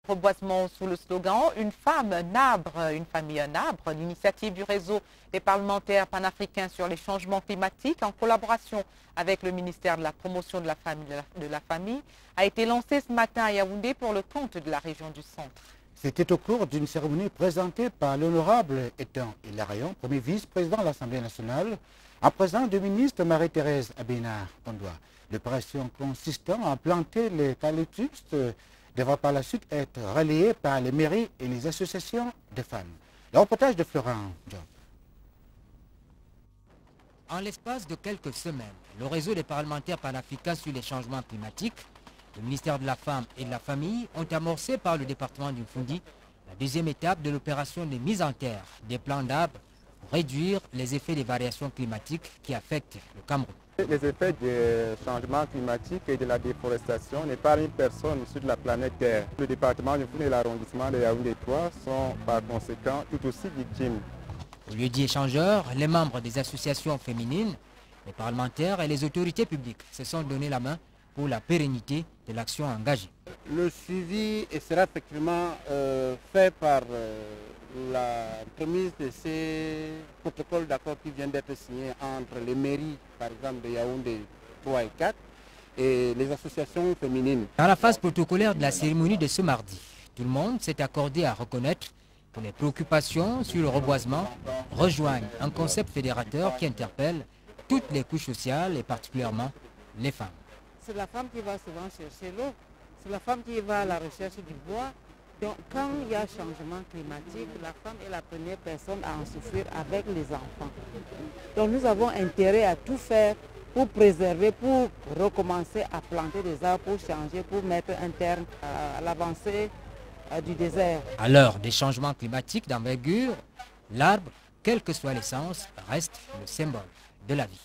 Reboisement sous le slogan « Une femme, un arbre, une famille, un arbre », l'initiative du réseau des parlementaires panafricains sur les changements climatiques en collaboration avec le ministère de la promotion de la famille a été lancée ce matin à Yaoundé pour le compte de la région du Centre. C'était au cours d'une cérémonie présentée par l'honorable Etan Hilarion, premier vice-président de l'Assemblée nationale, en présence du ministre Marie-Thérèse Abénard-Pondoa. L'opération consistant à planter les eucalyptus devra par la suite être relayée par les mairies et les associations de femmes. Le reportage de Florent Job. En l'espace de quelques semaines, le réseau des parlementaires panafricains sur les changements climatiques, le ministère de la Femme et de la Famille ont amorcé par le département du Fundi la deuxième étape de l'opération de mise en terre des plants d'arbres pour réduire les effets des variations climatiques qui affectent le Cameroun. Les effets des changements climatiques et de la déforestation n'épargnent personne sur la planète Terre. Le département du Fundi et l'arrondissement de Yaoundé 3 sont par conséquent tout aussi victimes. Au lieu dit échangeurs, les membres des associations féminines, les parlementaires et les autorités publiques se sont donné la main pour la pérennité de l'action engagée. Le suivi sera effectivement fait par la remise de ces protocoles d'accord qui viennent d'être signés entre les mairies, par exemple de Yaoundé 3 et 4, et les associations féminines. Dans la phase protocolaire de la cérémonie de ce mardi, tout le monde s'est accordé à reconnaître que les préoccupations sur le reboisement rejoignent un concept fédérateur qui interpelle toutes les couches sociales et particulièrement les femmes. C'est la femme qui va souvent chercher l'eau, c'est la femme qui va à la recherche du bois. Donc quand il y a changement climatique, la femme est la première personne à en souffrir avec les enfants. Donc nous avons intérêt à tout faire pour préserver, pour recommencer à planter des arbres, pour changer, pour mettre un terme à l'avancée du désert. À l'heure des changements climatiques d'envergure, l'arbre, quelle que soit l'essence, reste le symbole de la vie.